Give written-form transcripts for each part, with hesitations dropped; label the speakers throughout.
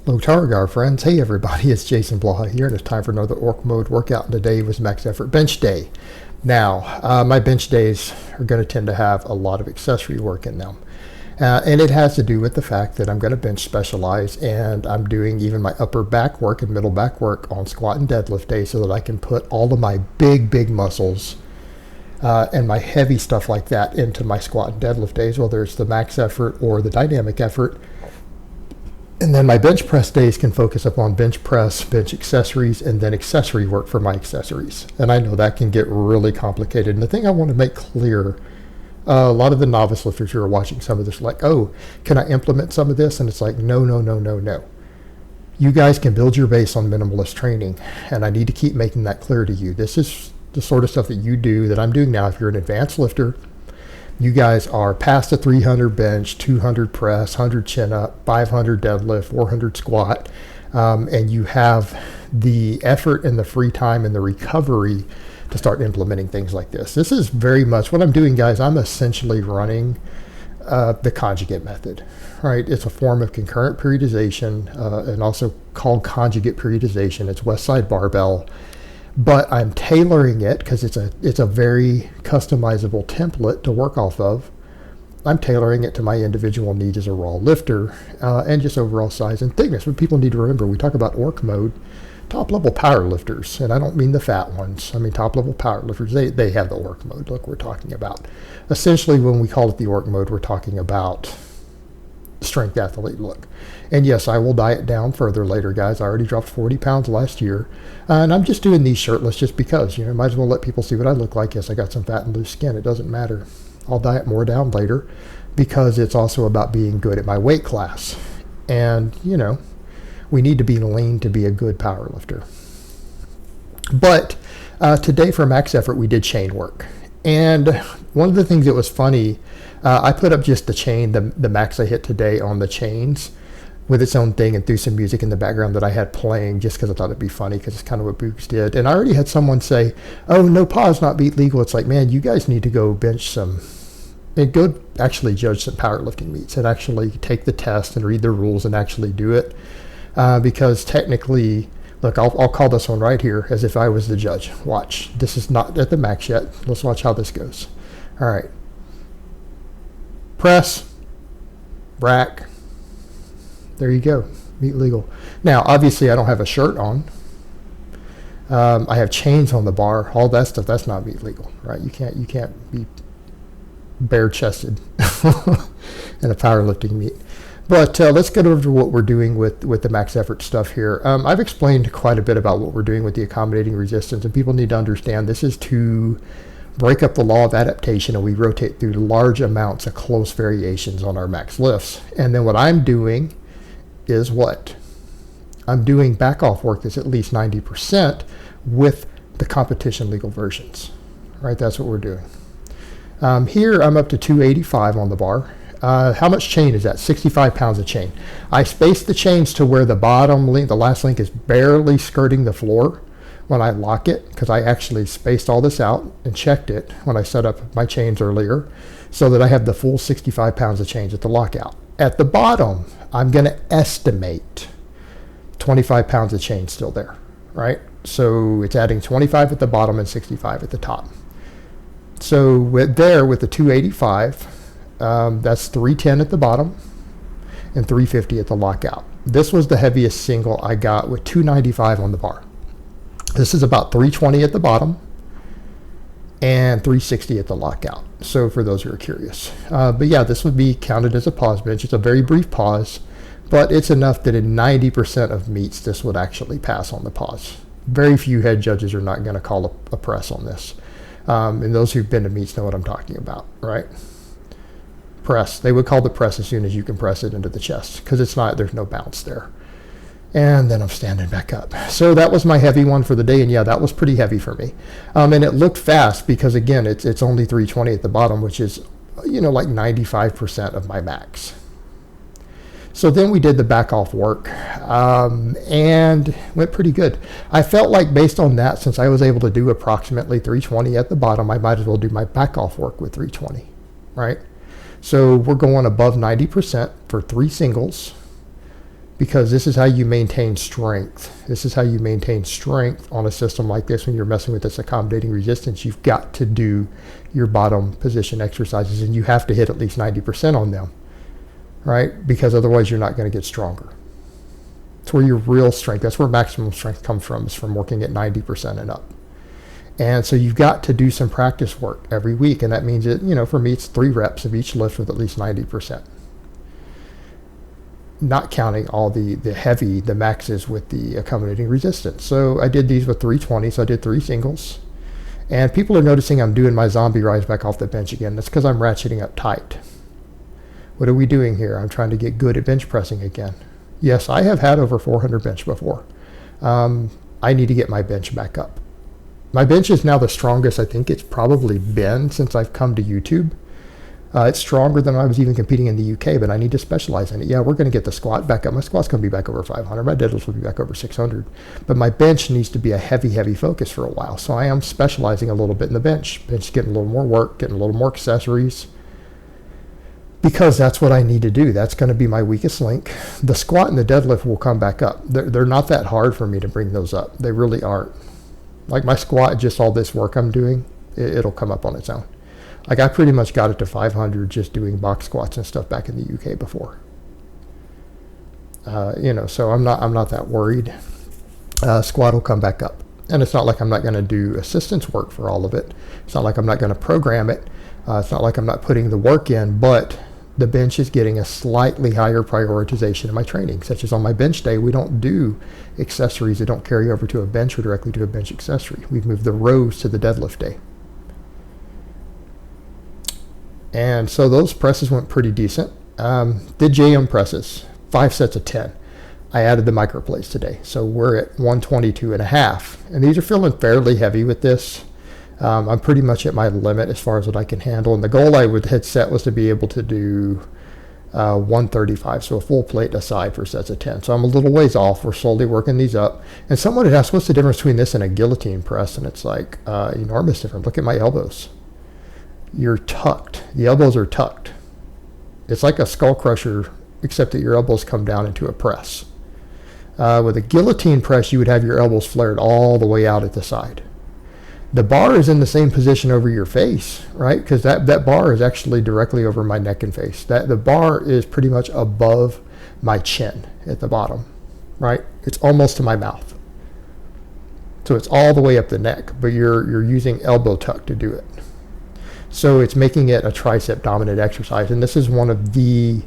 Speaker 1: Hello Targar friends, hey everybody, it's Jason Blaha here and it's time for another Orc Mode workout, and today was Max Effort Bench Day. Now, my bench days are going to tend to have a lot of accessory work in them. And it has to do with the fact that I'm going to bench specialize, and I'm doing even my upper back work and middle back work on squat and deadlift day so that I can put all of my big muscles and my heavy stuff like that into my squat and deadlift days, whether it's the max effort or the dynamic effort. And then my bench press days can focus upon bench press, bench accessories, and then accessory work for my accessories. And I know that can get really complicated. And the thing I want to make clear, a lot of the novice lifters who are watching some of this are like, oh, can I implement some of this? And it's like, no. You guys can build your base on minimalist training. And I need to keep making that clear to you. This is the sort of stuff that you do, that I'm doing now. If you're an advanced lifter, you guys are past the 300 bench, 200 press, 100 chin up, 500 deadlift, 400 squat, and you have the effort and the free time and the recovery to start implementing things like this. This is very much what I'm doing, guys. I'm essentially running the conjugate method, right? It's a form of concurrent periodization and also called conjugate periodization. It's West Side Barbell. But I'm tailoring it because it's a very customizable template to work off of. I'm tailoring it to my individual needs as a raw lifter and just overall size and thickness. What people need to remember, we talk about orc mode, top level power lifters, and I don't mean the fat ones. I mean top level power lifters, they have the orc mode. Look, we're talking about. Essentially, when we call it the orc mode, we're talking about strength athlete look. And yes, I will diet down further later, guys. I already dropped 40 pounds last year. And I'm just doing these shirtless just because, might as well let people see what I look like. Yes, I got some fat and loose skin. It doesn't matter. I'll diet more down later because it's also about being good at my weight class. And, we need to be lean to be a good power lifter. But today for max effort, we did chain work. And one of the things that was funny, I put up just the chain, the max I hit today on the chains with its own thing, and threw some music in the background that I had playing just because I thought it'd be funny because it's kind of what Boogs did. And I already had someone say, oh, no pause, not beat legal. It's like, man, you guys need to go bench some, and go actually judge some powerlifting meets and actually take the test and read the rules and actually do it. Because technically, look, I'll call this one right here as if I was the judge. Watch. This is not at the max yet. Let's watch how this goes. All right. Press, rack. There you go. Meet legal. Now, obviously, I don't have a shirt on. I have chains on the bar. All that stuff, that's not meet legal, right? You can't be bare-chested in a powerlifting meet. But let's get over to what we're doing with the max effort stuff here. I've explained quite a bit about what we're doing with the accommodating resistance, and people need to understand this is to break up the law of adaptation, and we rotate through large amounts of close variations on our max lifts. And then what I'm doing is what? I'm doing back off work that's at least 90% with the competition legal versions, right? That's what we're doing. Here I'm up to 285 on the bar. How much chain is that? 65 pounds of chain. I spaced the chains to where the bottom link, the last link, is barely skirting the floor when I lock it, because I actually spaced all this out and checked it when I set up my chains earlier so that I have the full 65 pounds of chains at the lockout. At the bottom, I'm going to estimate 25 pounds of chain still there, right? So it's adding 25 at the bottom and 65 at the top. So with the 285, that's 310 at the bottom and 350 at the lockout. This was the heaviest single I got with 295 on the bar. This is about 320 at the bottom and 360 at the lockout. So for those who are curious. But yeah, this would be counted as a pause bench. It's a very brief pause, but it's enough that in 90% of meets, this would actually pass on the pause. Very few head judges are not going to call a press on this. And those who've been to meets know what I'm talking about, right? Press. They would call the press as soon as you can press it into the chest because there's no bounce there. And then I'm standing back up. So that was my heavy one for the day. And yeah, that was pretty heavy for me. And it looked fast because, again, it's only 320 at the bottom, which is, like 95% of my max. So then we did the back off work and went pretty good. I felt like based on that, since I was able to do approximately 320 at the bottom, I might as well do my back off work with 320, right? So we're going above 90% for 3 singles. because this is how you maintain strength. This is how you maintain strength on a system like this when you're messing with this accommodating resistance. You've got to do your bottom position exercises, and you have to hit at least 90% on them, right? Because otherwise you're not going to get stronger. It's where your real strength, that's where maximum strength comes from, is from working at 90% and up. And so you've got to do some practice work every week, and that means that, for me, it's 3 reps of each lift with at least 90%. Not counting all the maxes with the accommodating resistance. So I did these with 320, so I did 3 singles. And people are noticing I'm doing my zombie rise back off the bench again. That's because I'm ratcheting up tight. What are we doing here? I'm trying to get good at bench pressing again. Yes, I have had over 400 bench before. I need to get my bench back up. My bench is now the strongest I think it's probably been since I've come to YouTube. It's stronger than I was even competing in the UK, but I need to specialize in it. Yeah, we're going to get the squat back up. My squat's going to be back over 500. My deadlifts will be back over 600. But my bench needs to be a heavy focus for a while. So I am specializing a little bit in the bench. Bench getting a little more work, getting a little more accessories, because that's what I need to do. That's going to be my weakest link. The squat and the deadlift will come back up. They're not that hard for me to bring those up. They really aren't. Like my squat, just all this work I'm doing, it'll come up on its own. Like I pretty much got it to 500 just doing box squats and stuff back in the UK before. So I'm not that worried. Squat will come back up. And it's not like I'm not going to do assistance work for all of it. It's not like I'm not going to program it. It's not like I'm not putting the work in, but the bench is getting a slightly higher prioritization in my training, such as on my bench day, we don't do accessories that don't carry over to a bench or directly to a bench accessory. We've moved the rows to the deadlift day. And so those presses went pretty decent. Did JM presses, 5 sets of 10. I added the microplates today. So we're at 122.5. And these are feeling fairly heavy with this. I'm pretty much at my limit as far as what I can handle. And the goal I had set was to be able to do 135, so a full plate aside for sets of 10. So I'm a little ways off. We're slowly working these up. And someone had asked, what's the difference between this and a guillotine press? And it's like enormous difference. Look at my elbows. You're tucked. The elbows are tucked. It's like a skull crusher, except that your elbows come down into a press. With a guillotine press, you would have your elbows flared all the way out at the side. The bar is in the same position over your face, right? Because that bar is actually directly over my neck and face. The bar is pretty much above my chin at the bottom, right? It's almost to my mouth. So it's all the way up the neck, but you're using elbow tuck to do it. So it's making it a tricep dominant exercise. And this is one of the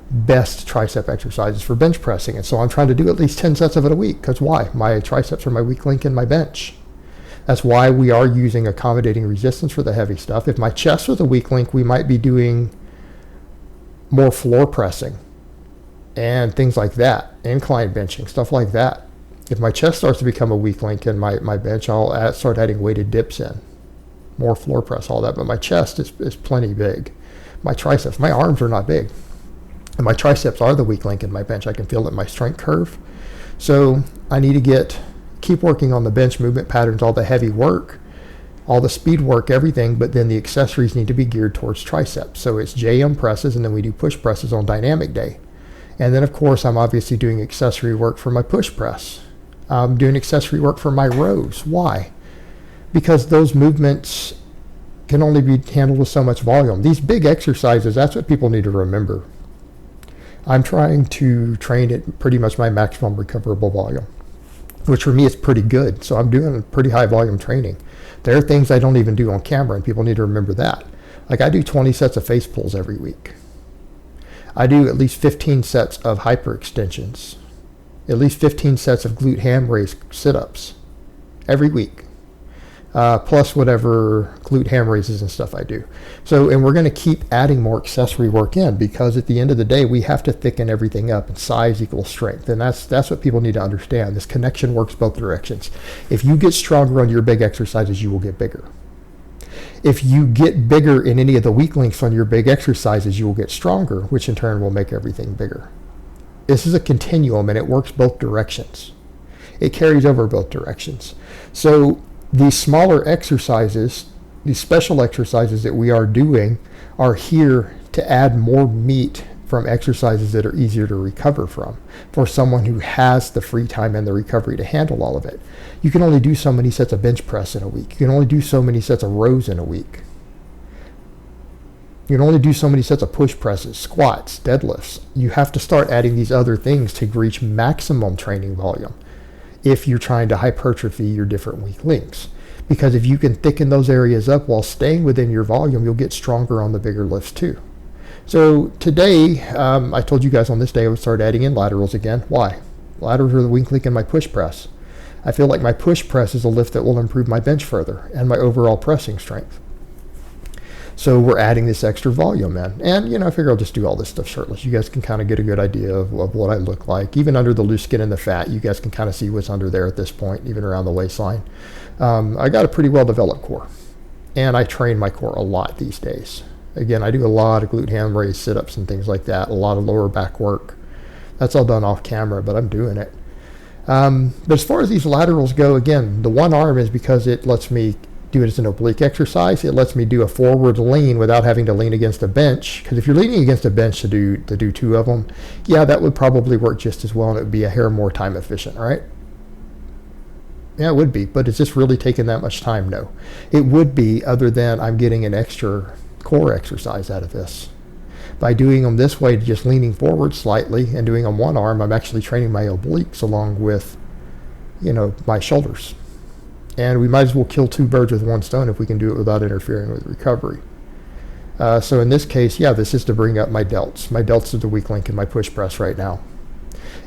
Speaker 1: best tricep exercises for bench pressing. And so I'm trying to do at least 10 sets of it a week. Because why? My triceps are my weak link in my bench. That's why we are using accommodating resistance for the heavy stuff. If my chest was a weak link, we might be doing more floor pressing and things like that, incline benching, stuff like that. If my chest starts to become a weak link in my bench, I'll start adding weighted dips in, more floor press, all that. But my chest is plenty big. My triceps, my arms are not big. And my triceps are the weak link in my bench. I can feel it in my strength curve. So I need to keep working on the bench movement patterns, all the heavy work, all the speed work, everything, but then the accessories need to be geared towards triceps. So it's JM presses, and then we do push presses on dynamic day. And then, of course, I'm obviously doing accessory work for my push press. I'm doing accessory work for my rows. Why? Because those movements can only be handled with so much volume. These big exercises, that's what people need to remember. I'm trying to train at pretty much my maximum recoverable volume, which for me is pretty good. So I'm doing a pretty high volume training. There are things I don't even do on camera, and people need to remember that. Like I do 20 sets of face pulls every week. I do at least 15 sets of hyperextensions, at least 15 sets of glute ham raise sit-ups every week, plus whatever glute ham raises and stuff I do. So, and we're going to keep adding more accessory work in, because at the end of the day, we have to thicken everything up, and size equals strength. And that's what people need to understand. This connection works both directions. If you get stronger on your big exercises, you will get bigger. If you get bigger in any of the weak links on your big exercises, you will get stronger, which in turn will make everything bigger. This is a continuum, and it works both directions. It carries over both directions. So these smaller exercises, these special exercises that we are doing, are here to add more meat from exercises that are easier to recover from for someone who has the free time and the recovery to handle all of it. You can only do so many sets of bench press in a week. You can only do so many sets of rows in a week. You can only do so many sets of push presses, squats, deadlifts. You have to start adding these other things to reach maximum training volume if you're trying to hypertrophy your different weak links. Because if you can thicken those areas up while staying within your volume, you'll get stronger on the bigger lifts too. So today, I told you guys on this day I would start adding in laterals again. Why? Laterals are the weak link in my push press. I feel like my push press is a lift that will improve my bench further and my overall pressing strength. So we're adding this extra volume in. And, I figure I'll just do all this stuff shirtless. You guys can kind of get a good idea of what I look like. Even under the loose skin and the fat, you guys can kind of see what's under there at this point, even around the waistline. I got a pretty well-developed core. And I train my core a lot these days. Again, I do a lot of glute ham raise sit-ups and things like that, a lot of lower back work. That's all done off camera, but I'm doing it. But as far as these laterals go, again, the one arm is because it lets me do it as an oblique exercise. It lets me do a forward lean without having to lean against a bench. Because if you're leaning against a bench to do two of them, yeah, that would probably work just as well, and it would be a hair more time efficient, right? Yeah, it would be. But is this really taking that much time? No. It would be, other than I'm getting an extra core exercise out of this. By doing them this way, just leaning forward slightly and doing on one arm, I'm actually training my obliques along with, my shoulders. And we might as well kill two birds with one stone if we can do it without interfering with recovery. So in this case, yeah, this is to bring up my delts. My delts are the weak link in my push press right now.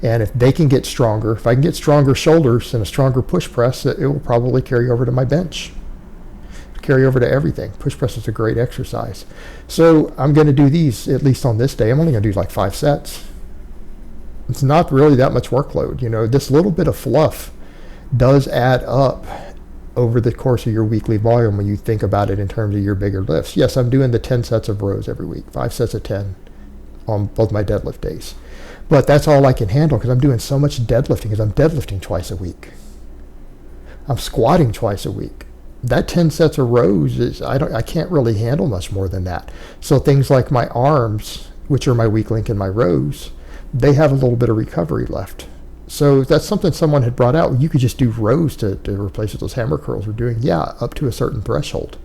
Speaker 1: And if they can get stronger, if I can get stronger shoulders and a stronger push press, it will probably carry over to my bench. Carry over to everything. Push press is a great exercise. So I'm going to do these, at least on this day. I'm only going to do like 5 sets. It's not really that much workload. This little bit of fluff does add up over the course of your weekly volume when you think about it in terms of your bigger lifts. Yes, I'm doing the 10 sets of rows every week, 5 sets of 10 on both my deadlift days. But that's all I can handle because I'm doing so much deadlifting, because I'm deadlifting twice a week. I'm squatting twice a week. That 10 sets of rows I can't really handle much more than that. So things like my arms, which are my weak link in my rows, they have a little bit of recovery left. So that's something someone had brought out. You could just do rows to replace what those hammer curls were doing. Yeah, up to a certain threshold.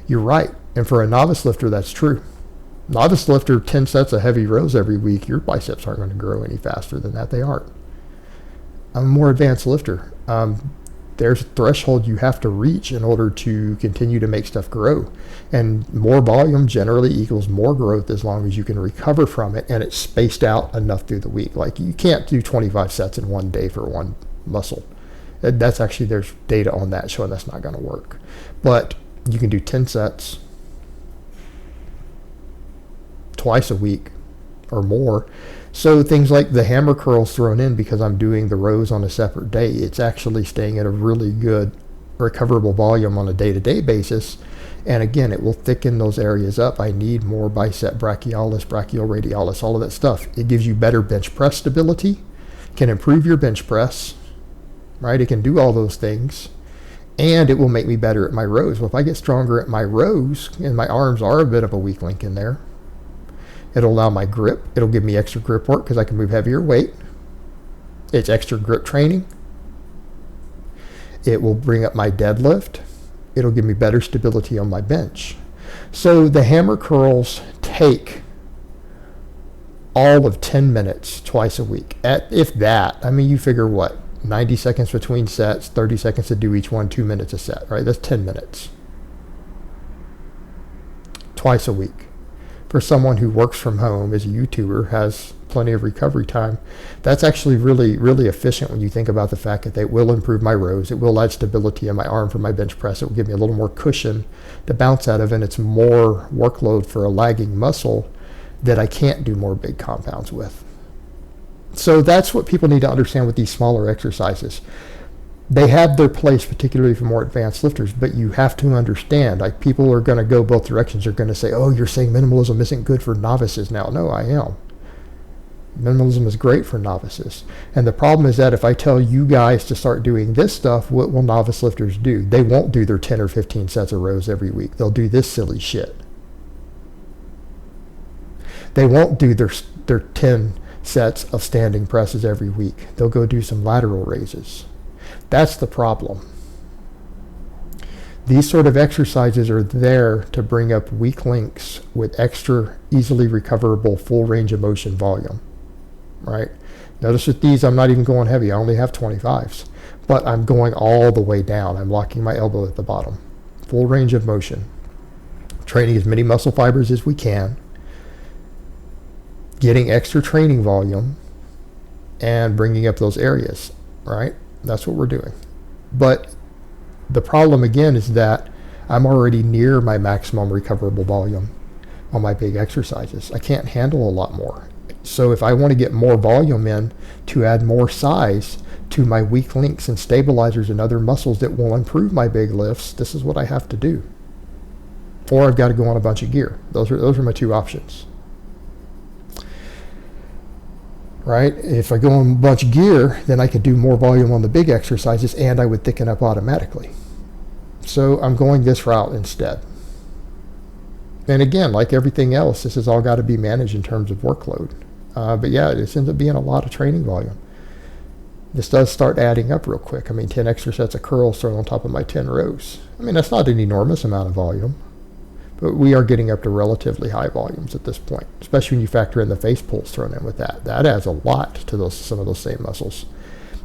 Speaker 1: You're right. And for a novice lifter, that's true. Novice lifter, 10 sets of heavy rows every week, your biceps aren't going to grow any faster than that. They aren't. I'm a more advanced lifter. There's a threshold you have to reach in order to continue to make stuff grow. And more volume generally equals more growth as long as you can recover from it and it's spaced out enough through the week. Like you can't do 25 sets in one day for one muscle. That's actually, there's data on that showing that's not going to work. But you can do 10 sets twice a week or more. So things like the hammer curls thrown in because I'm doing the rows on a separate day, it's actually staying at a really good recoverable volume on a day-to-day basis. And again, it will thicken those areas up. I need more bicep brachialis, brachioradialis, all of that stuff. It gives you better bench press stability, can improve your bench press, right? It can do all those things. And it will make me better at my rows. Well, if I get stronger at my rows, and my arms are a bit of a weak link in there, it'll allow my grip. It'll give me extra grip work because I can move heavier weight. It's extra grip training. It will bring up my deadlift. It'll give me better stability on my bench. So the hammer curls take all of 10 minutes twice a week. If that, you figure what? 90 seconds between sets, 30 seconds to do each one, 2 minutes a set, right? That's 10 minutes. Twice a week. For someone who works from home as a YouTuber, has plenty of recovery time, that's actually really, really efficient when you think about the fact that they will improve my rows. It will add stability in my arm for my bench press. It will give me a little more cushion to bounce out of, and it's more workload for a lagging muscle that I can't do more big compounds with. So that's what people need to understand with these smaller exercises. They have their place, particularly for more advanced lifters, but you have to understand, like, people are going to go both directions. They're going to say, oh, you're saying minimalism isn't good for novices now. No, I am. Minimalism is great for novices. And the problem is that if I tell you guys to start doing this stuff, what will novice lifters do? They won't do their 10 or 15 sets of rows every week. They'll do this silly shit. They won't do their 10 sets of standing presses every week. They'll go do some lateral raises. That's the problem. These sort of exercises are there to bring up weak links with extra easily recoverable full range of motion volume, right? Notice with these, I'm not even going heavy. I only have 25s, but I'm going all the way down. I'm locking my elbow at the bottom. Full range of motion. Training as many muscle fibers as we can. Getting extra training volume and bringing up those areas, right? That's what we're doing. But the problem again is that I'm already near my maximum recoverable volume on my big exercises. I can't handle a lot more. So if I want to get more volume in to add more size to my weak links and stabilizers and other muscles that will improve my big lifts, this is what I have to do. Or I've got to go on a bunch of gear. Those are my two options. Right? If I go on a bunch of gear, then I could do more volume on the big exercises and I would thicken up automatically. So I'm going this route instead. And again, like everything else, this has all got to be managed in terms of workload. But yeah, this ends up being a lot of training volume. This does start adding up real quick. I mean, 10 extra sets of curls thrown on top of my 10 rows. I mean, that's not an enormous amount of volume. But we are getting up to relatively high volumes at this point, especially when you factor in the face pulls thrown in with that. That adds a lot to some of those same muscles.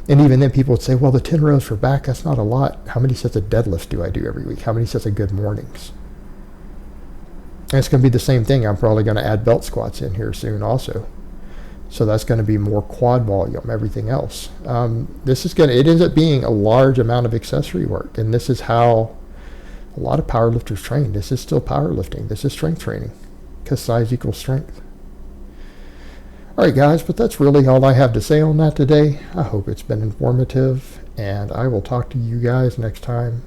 Speaker 1: And even then people would say, well, the 10 rows for back, that's not a lot. How many sets of deadlifts do I do every week? How many sets of good mornings? And it's going to be the same thing. I'm probably going to add belt squats in here soon also. So that's going to be more quad volume, everything else. It ends up being a large amount of accessory work. And this is how a lot of powerlifters train. This is still powerlifting. This is strength training because size equals strength. All right, guys, but that's really all I have to say on that today. I hope it's been informative, and I will talk to you guys next time.